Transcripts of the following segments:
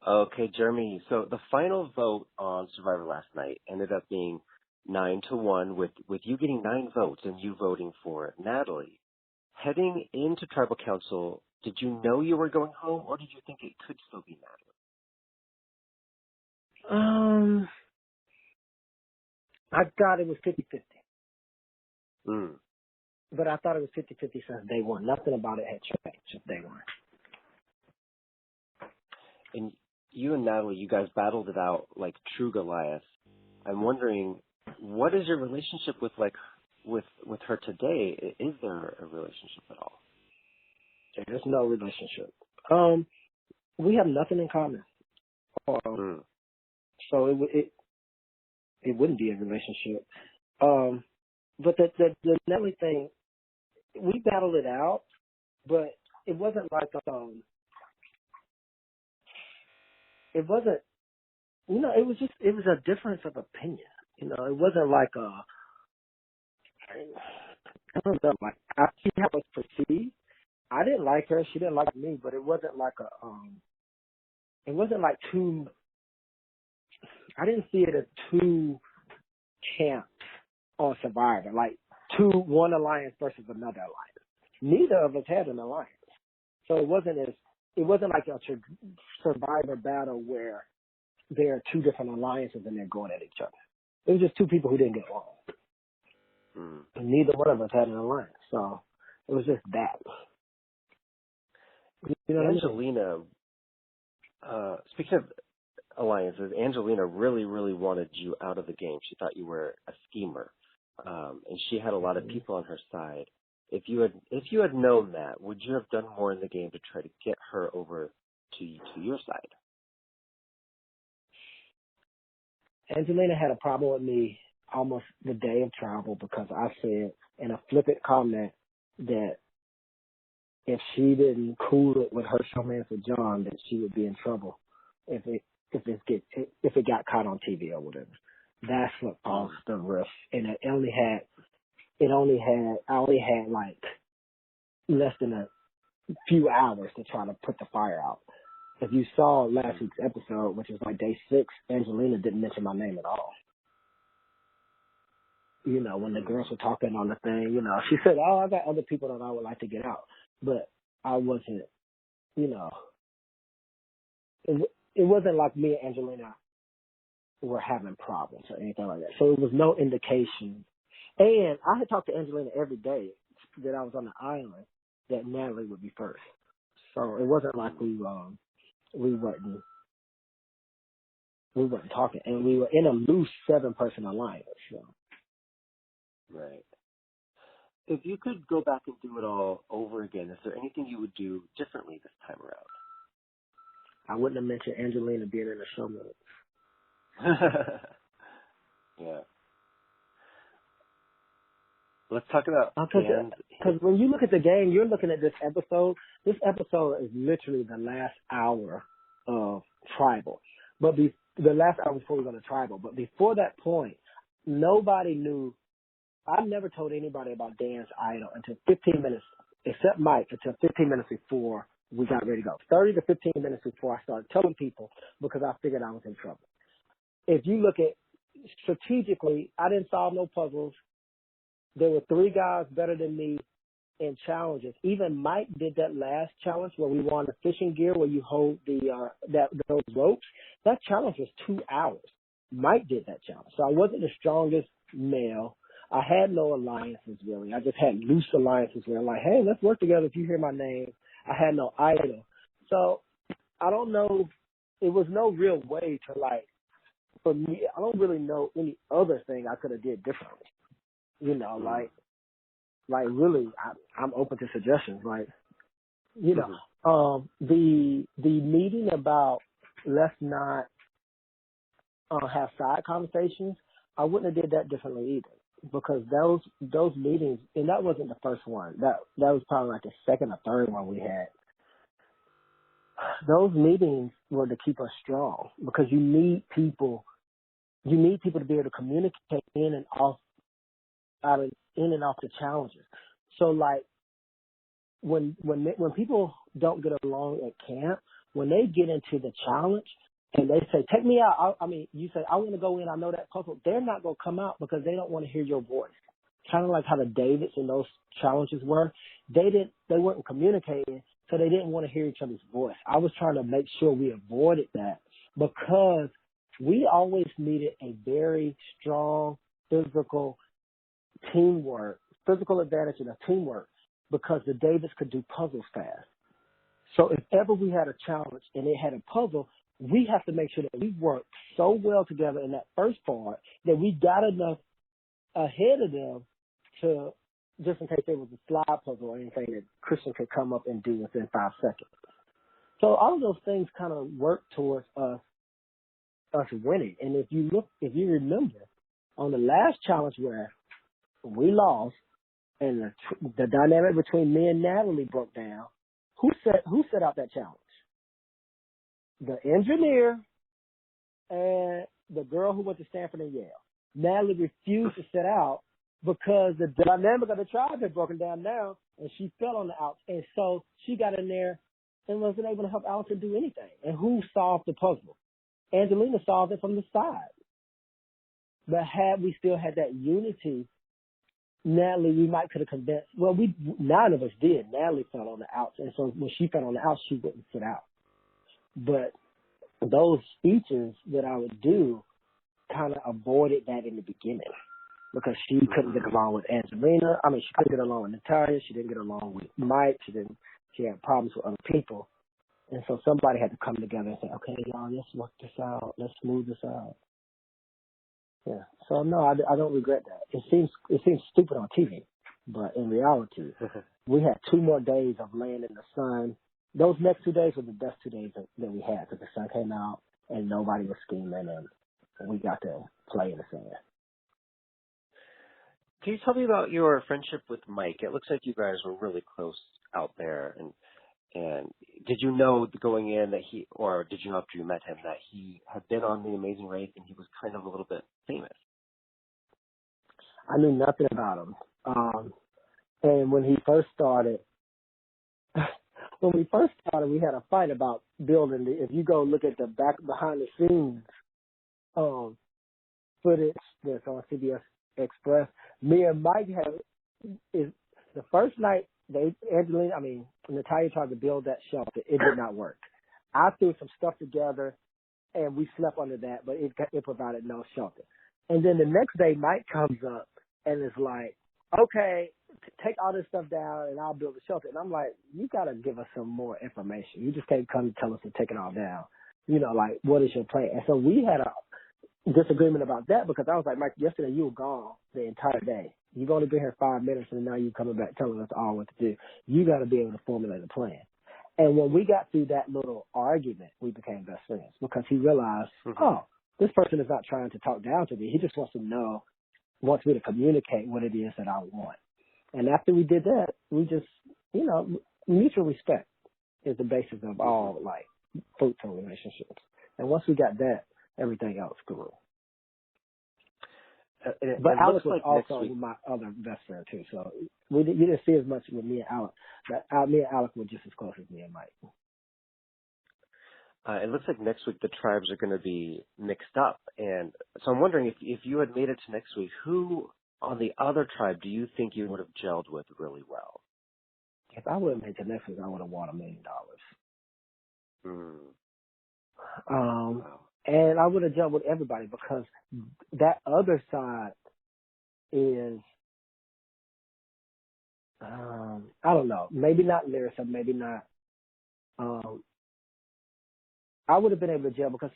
Okay, Jeremy. So the final vote on Survivor last night ended up being 9-1, with you getting 9 votes and you voting for Natalie. Heading into Tribal Council, did you know you were going home, or did you think it could still be Um, I thought it was 50-50. Natalie? But I thought it was 50-50 since day one. Nothing about it had changed since day one. And you and Natalie, you guys battled it out like true Goliath. I'm wondering, what is your relationship with with her today? Is there a relationship at all? There's no relationship. We have nothing in common. So it wouldn't be a relationship. But the Nelly thing, we battled it out, but it wasn't like it wasn't, it was a difference of opinion. It wasn't like I don't know, like I see how it was perceived. I didn't like her, she didn't like me, but it wasn't like it wasn't like I didn't see it as two camps on Survivor, like one alliance versus another alliance. Neither of us had an alliance. So it wasn't like a Survivor battle where there are two different alliances and they're going at each other. It was just two people who didn't get along. And neither one of us had an alliance. So it was just that. You know what Angelina, speaking of alliances, Angelina really, really wanted you out of the game. She thought you were a schemer. And she had a lot of people on her side. If you had known that, would you have done more in the game to try to get her over to your side? Angelina had a problem with me almost the day of travel because I said in a flippant comment that if she didn't cool it with her showman for John, that she would be in trouble if it got caught on TV or whatever. That's what caused the rift, and I only had like less than a few hours to try to put the fire out. If you saw last week's episode, which is like day 6, Angelina didn't mention my name at all. When the girls were talking on the thing, she said, "Oh, I got other people that I would like to get out," but I wasn't. It wasn't like me and Angelina were having problems or anything like that. So it was no indication. And I had talked to Angelina every day that I was on the island that Natalie would be first. So it wasn't like we weren't talking, and we were in a loose 7-person alliance. So. Right. If you could go back and do it all over again, is there anything you would do differently this time around? I wouldn't have mentioned Angelina being in the show minutes. Yeah. Let's talk about because when you look at the game, you're looking at this episode. This episode is literally the last hour of Tribal, but the last hour before we go to Tribal. But before that point, nobody knew. I never told anybody about Dan's idol until 15 minutes, except Mike, until 15 minutes before we got ready to go. 30 to 15 minutes before I started telling people because I figured I was in trouble. If you look at strategically, I didn't solve no puzzles. There were 3 guys better than me in challenges. Even Mike did that last challenge where we won the fishing gear where you hold those ropes. That challenge was 2 hours. Mike did that challenge. So I wasn't the strongest male. I had no alliances really. I just had loose alliances where I'm like, hey, let's work together if you hear my name. I had no idol. So I don't know. It was no real way to for me, I don't really know any other thing I could have did differently. Really, I'm open to suggestions. The meeting about let's not have side conversations, I wouldn't have did that differently either. Because those meetings, and that wasn't the first one. That was probably like the second or third one we had. Those meetings were to keep us strong because you need people. You need people to be able to communicate in and off the challenges. So when people don't get along at camp, when they get into the challenge and they say, take me out, you say, I want to go in, I know that puzzle, they're not going to come out because they don't want to hear your voice. Kind of like how the Davids and those challenges were. They weren't communicating, so they didn't want to hear each other's voice. I was trying to make sure we avoided that because we always needed a very strong physical advantage and a teamwork because the Davids could do puzzles fast. So if ever we had a challenge and it had a puzzle, we have to make sure that we worked so well together in that first part that we got enough ahead of them to, just in case there was a slide puzzle or anything that Christian could come up and do within 5 seconds. So all of those things kind of work towards us winning. And if you remember, on the last challenge where we lost and the dynamic between me and Natalie broke down, who set out that challenge? The engineer and the girl who went to Stanford and Yale. Natalie refused to set out because the dynamic of the tribe had broken down now, and she fell on the outs. And so she got in there and wasn't able to help Allison do anything. And who solved the puzzle? Angelina solved it from the side. But had we still had that unity, Natalie, we might could have convinced. Well, 9 of us did. Natalie fell on the outs, and so when she fell on the outs, she wouldn't sit out. But those speeches that I would do kind of avoided that in the beginning because she couldn't get along with Angelina. She couldn't get along with Natalia. She didn't get along with Mike. She had problems with other people. And so somebody had to come together and say, okay, y'all, let's work this out. Let's smooth this out. Yeah. So, no, I don't regret that. It seems stupid on TV, but in reality, we had 2 more days of laying in the sun. Those next 2 days were the best 2 days that we had because the sun came out and nobody was scheming and we got to play in the sand. Can you tell me about your friendship with Mike? It looks like you guys were really close out there. And did you know going in that or did you know after you met him that he had been on The Amazing Race and he was kind of a little bit famous? I knew nothing about him. And when he first started, we had a fight about building. If you go look at the behind the scenes footage that's on CBS Express, me and Mike the first night Natalia tried to build that shelter. It did not work. I threw some stuff together and we slept under that, but it provided no shelter. And then the next day, Mike comes up and is like, okay, take all this stuff down and I'll build a shelter. And I'm like, you got to give us some more information. You just can't come and tell us to take it all down. What is your plan? And so we had a disagreement about that because I was like, Mike, yesterday you were gone the entire day. You've only been here 5 minutes and now you're coming back telling us all what to do. You got to be able to formulate a plan. And when we got through that little argument, we became best friends because he realized, this person is not trying to talk down to me. He just wants me to communicate what it is that I want. And after we did that, we just, mutual respect is the basis of all fruitful relationships. And once we got that, everything else grew. But Alex was also my other best friend too, so you didn't see as much with me and Alex. But me and Alex were just as close as me and Mike. It looks like next week the tribes are going to be mixed up, and so I'm wondering if you had made it to next week, who on the other tribe do you think you would have gelled with really well? If I would have made it to next week, I would have won $1 million. Wow. And I would have gelled with everybody because that other side is, I don't know, maybe not Larissa, maybe not. I would have been able to gel because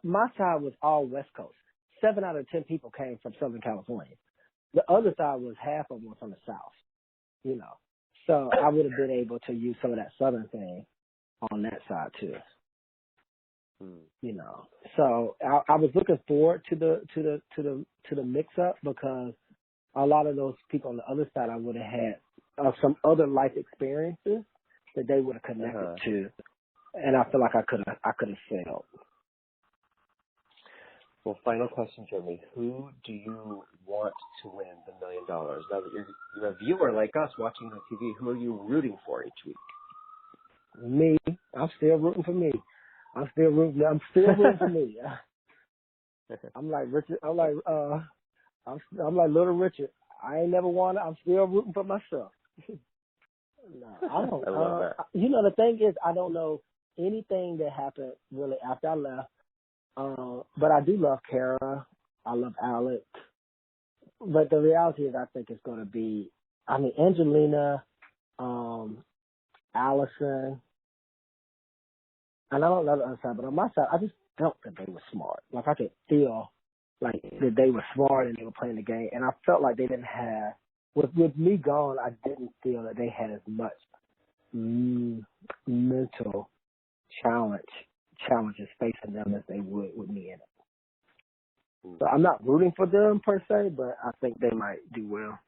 my side was all West Coast. 7 out of 10 people came from Southern California. The other side was half of them were from the South, So I would have been able to use some of that Southern thing on that side too. So I was looking forward to the mix up because a lot of those people on the other side I would have had some other life experiences that they would have connected to, and I feel like I could have failed. Well, final question, Jame. Who do you want to win the $1 million? Now that you're a viewer like us watching on TV, who are you rooting for each week? Me, I'm still rooting for me. I'm still rooting for me. I'm like Richard. I'm like Little Richard. I ain't never won. I'm still rooting for myself. No, I don't. I love that. You know, the thing is, I don't know anything that happened really after I left. But I do love Kara. I love Alex. But the reality is, I think it's going to be, I mean, Angelina, Allison, and I don't know the other side, but on my side, I just felt that they were smart. Like, I could feel like that they were smart and they were playing the game. And I felt like they didn't have, with me gone, I didn't feel that they had as much mental challenges facing them as they would with me in it. So I'm not rooting for them per se, but I think they might do well.